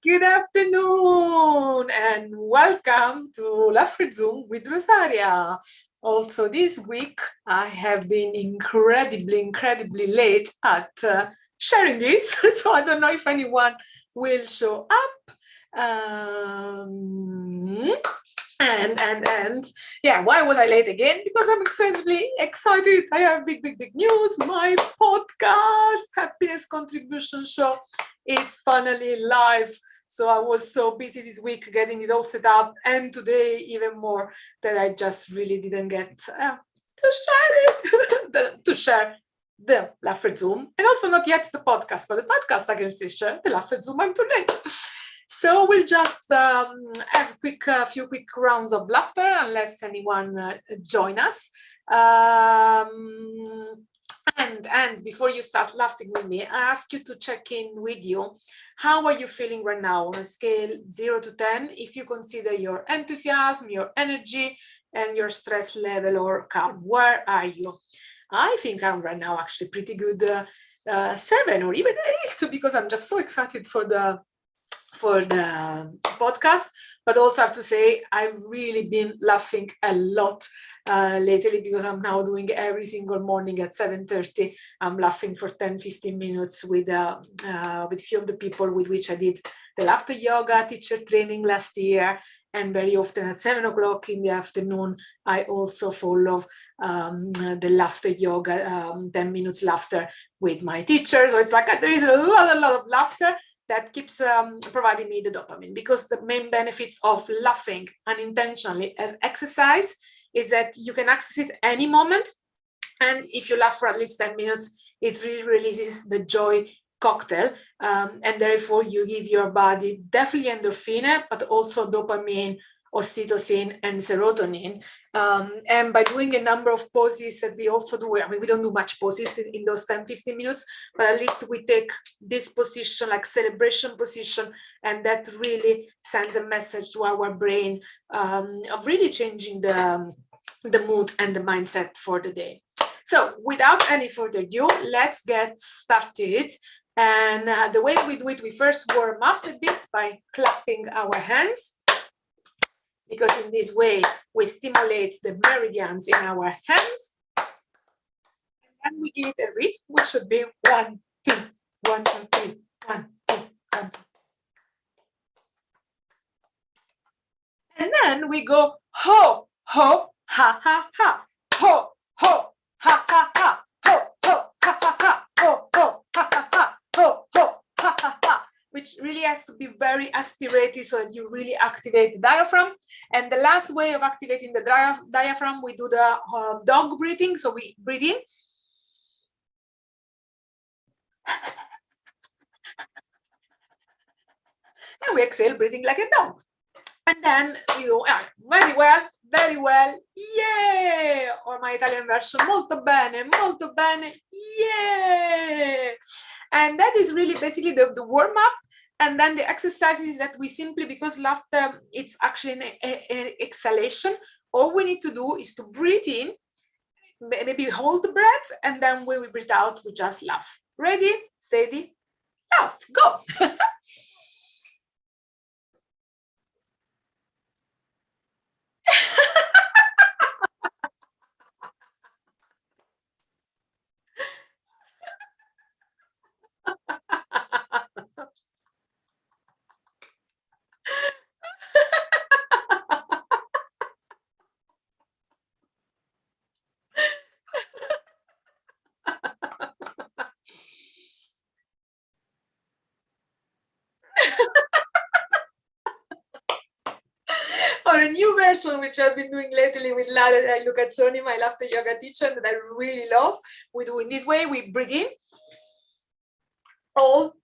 Good afternoon and welcome to LaugherZoom with Rosaria. Also this week I have been incredibly late at sharing this, so I don't know if anyone will show up. And yeah, why was I late again? Because I'm incredibly excited. I have big news. My podcast, Happiness Contribution Show, is finally live. So I was so busy this week getting it all set up, and today even more, that I just really didn't get to share it, to share the LaugherZoom, and also not yet the podcast, but the podcast I can still share. The LaugherZoom, I'm too late. So we'll just have a few quick rounds of laughter, unless anyone join us. And before you start laughing with me, I ask you to check in with you. How are you feeling right now on a scale 0 to 10? If you consider your enthusiasm, your energy, and your stress level or calm, where are you? I think I'm right now actually pretty good, 7 or even 8, because I'm just so excited for the podcast. But also have to say I've really been laughing a lot lately, because I'm now doing every single morning at 7:30. I'm laughing for 10-15 minutes with few of the people with which I did the laughter yoga teacher training last year. And very often at 7 o'clock in the afternoon, I also follow the laughter yoga, 10 minutes laughter with my teacher. So it's like there is a lot of laughter that keeps providing me the dopamine, because the main benefits of laughing unintentionally as exercise is that you can access it any moment. And if you laugh for at least 10 minutes, it really releases the joy cocktail. And therefore you give your body definitely endorphin, but also dopamine, oxytocin, and serotonin. And by doing a number of poses that we also do, I mean, we don't do much poses in those 10-15 minutes, but at least we take this position, like celebration position, and that really sends a message to our brain of really changing the mood and the mindset for the day. So without any further ado, let's get started. And the way we do it, we first warm up a bit by clapping our hands, because in this way we stimulate the meridians in our hands. And then we give it a rhythm, which should be 1, 2, 1, 2, 3, 1, 2, 1, 2. And then we go ho, ho, ha, ha, ha, ho, ho, ha, ha, ha, ho, ho, ha, ha, ha, ho, ho, ha, ha, ha, ho, ho, ha, ha, ha, which really has to be very aspirated so that you really activate the diaphragm. And the last way of activating the diaphragm, we do the dog breathing. So we breathe in. And we exhale, breathing like a dog. And then you very well, yeah! Or my Italian version, molto bene, yeah! And that is really basically the warm-up. And then the exercises that we simply, because laughter, it's actually an exhalation. All we need to do is to breathe in, maybe hold the breath, and then when we breathe out, we just laugh. Ready, steady, laugh, go! Or a new version, which I've been doing lately with Lara Lucaccioni, my laughter yoga teacher, that I really love. We do in this way, we breathe in, all.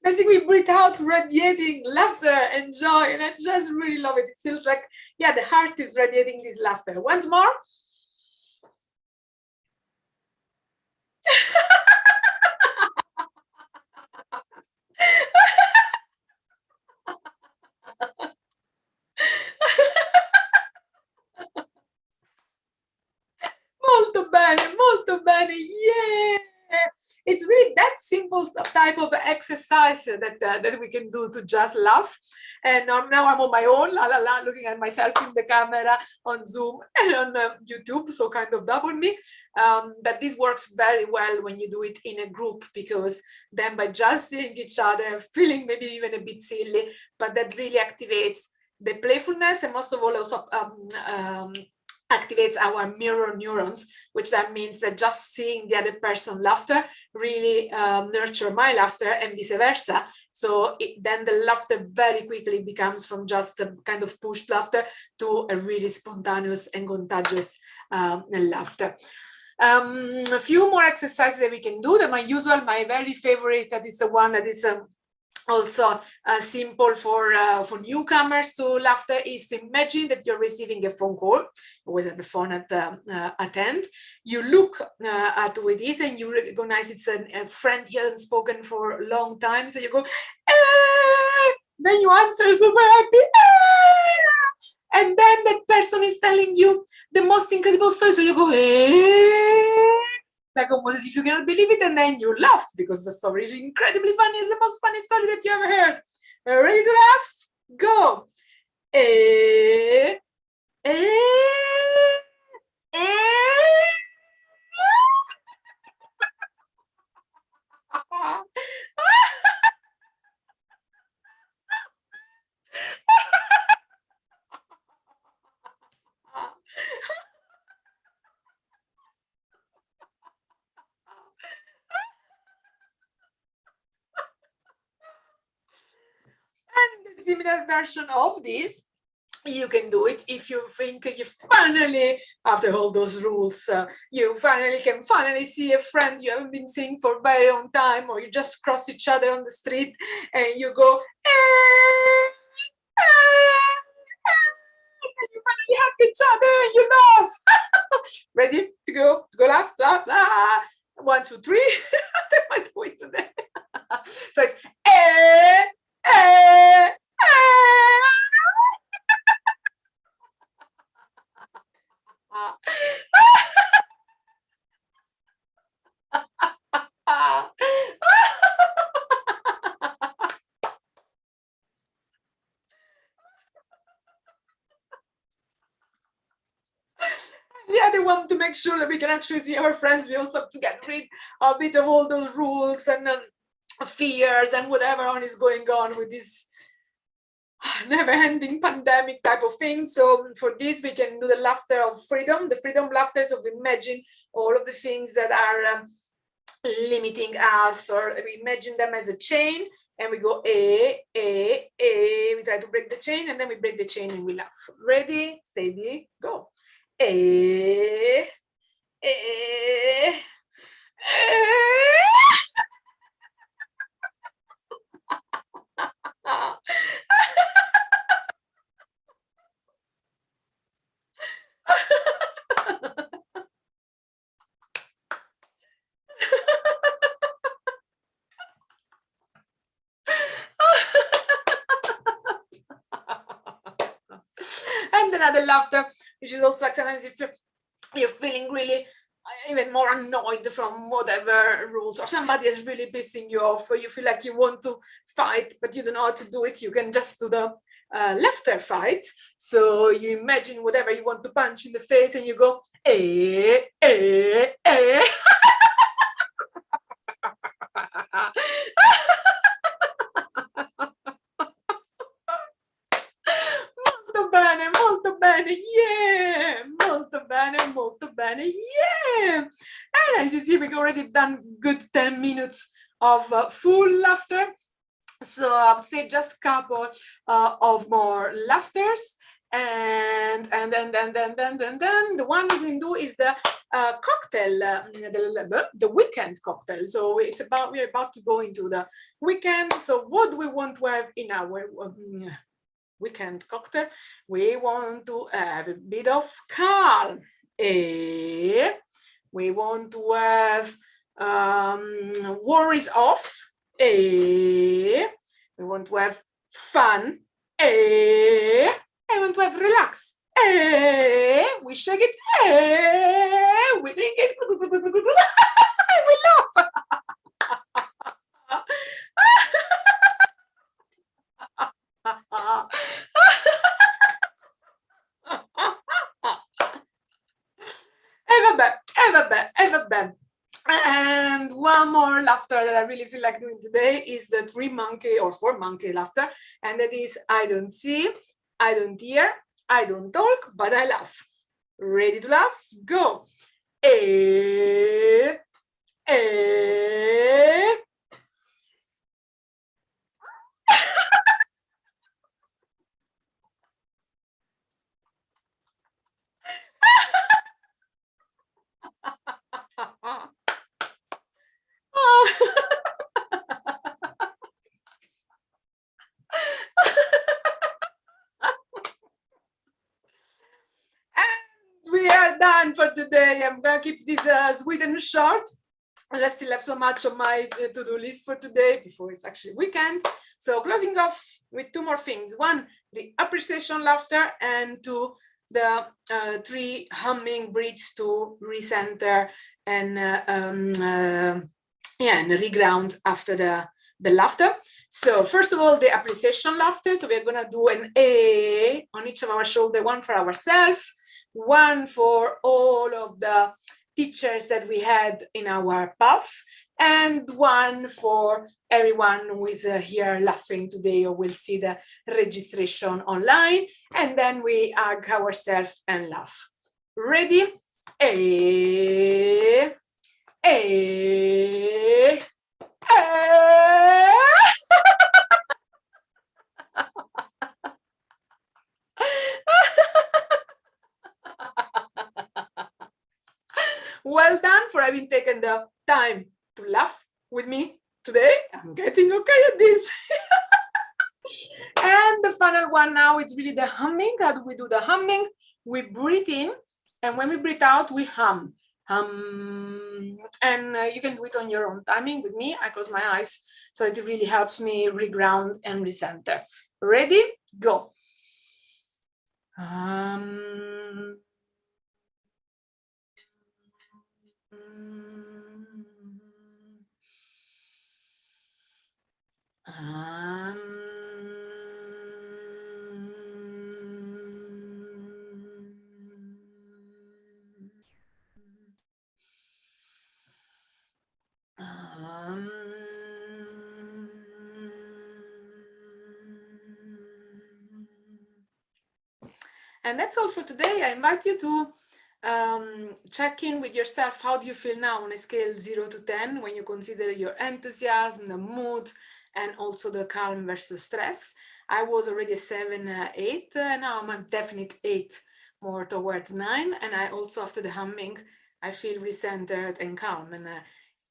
Basically, breathe out, radiating laughter and joy, and I just really love it. It feels like, yeah, the heart is radiating this laughter. Once more. bene, yeah. It's really that simple type of exercise that we can do to just laugh. And now I'm on my own, la la la, looking at myself in the camera on Zoom and on YouTube, so kind of double me. But this works very well when you do it in a group, because then by just seeing each other, feeling maybe even a bit silly, but that really activates the playfulness, and most of all also activates our mirror neurons, which that means that just seeing the other person laughter really nurture my laughter and vice versa. So then the laughter very quickly becomes from just a kind of pushed laughter to a really spontaneous and contagious laughter. A few more exercises that we can do. My very favorite, that is the one that is also simple for newcomers to laughter, is to imagine that you're receiving a phone call. Always have the phone at hand. You look at who it is and you recognize it's a friend you haven't spoken for a long time. So you go, eh! Then you answer super happy, eh! And then that person is telling you the most incredible story. So you go, eh! Like almost as if you cannot believe it, and then you laugh because the story is incredibly funny. It's the most funny story that you ever heard. Ready to laugh? Go. And a similar version of this, you can do it if you think you finally, after all those rules, you can finally see a friend you haven't been seeing for a very long time, or you just cross each other on the street and you go, and you finally hug each other and you laugh. Ready to go laugh, laugh, laugh. 1, 2, 3. I might do it today. So it's the other one, to make sure that we can actually see our friends, we also have to get rid a bit of all those rules and fears and whatever on is going on with this never-ending pandemic type of thing. So for this, we can do the laughter of freedom, the freedom laughter of imagine all of the things that are limiting us, or we imagine them as a chain, and we go we try to break the chain, and then we break the chain and we laugh. Ready, steady, go. And another laughter, which is also sometimes if you're feeling really even more annoyed from whatever rules, or somebody is really pissing you off, or you feel like you want to fight but you don't know how to do it, you can just do the laughter fight. So you imagine whatever you want to punch in the face and you go molto bene, yeah, molto bene, yeah. And as you see, we've already done good 10 minutes of full laughter. So I'll say just a couple of more laughters, and then the one we can do is the cocktail, the weekend cocktail. So we're about to go into the weekend. So what do we want to have in our weekend cocktail? We want to have a bit of calm. We want to have worries off. We want to have fun. I want to have relax. we shake it, we drink it, we laugh. E vabbè. And one more laughter that I really feel like doing today is the 3-monkey or 4-monkey laughter. And that is, I don't see, I don't hear, I don't talk, but I laugh. Ready to laugh? Go. We are done for today. I'm gonna keep this sweet and short. I still have so much on my to-do list for today before it's actually weekend. So closing off with 2 more things. 1, the appreciation laughter, and 2, the 3 humming breaths to recenter and and reground after the laughter. So first of all, the appreciation laughter. So we're gonna do an A on each of our shoulder, 1 for ourselves, 1 for all of the teachers that we had in our path, and 1 for everyone who is here laughing today or will see the registration online. And then we hug ourselves and laugh. Ready? A. Well done for having taken the time to laugh with me today. I'm getting okay at this. And the final one now, it's really the humming. How do we do the humming? We breathe in, and when we breathe out, we hum. And you can do it on your own timing. With me, I close my eyes, so it really helps me reground and recenter. Ready? Go. And that's all for today. I invite you to check in with yourself. How do you feel now on a scale 0 to 10 when you consider your enthusiasm, the mood, and also the calm versus stress? I was already a 7, 8. Now I'm a definite 8, more towards 9. And I also, after the humming, I feel recentered and calm. And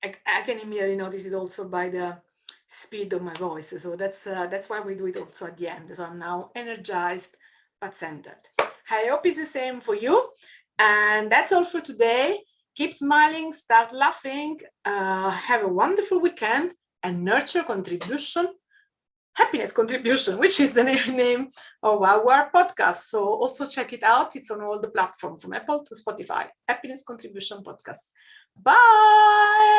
I can immediately notice it also by the speed of my voice. So that's why we do it also at the end. So I'm now energized but centered. I hope it's the same for you. And that's all for today. Keep smiling, start laughing, have a wonderful weekend, and nurture contribution, happiness contribution, which is the name of our podcast. So also check it out. It's on all the platforms from Apple to Spotify. Happiness Contribution Podcast. Bye.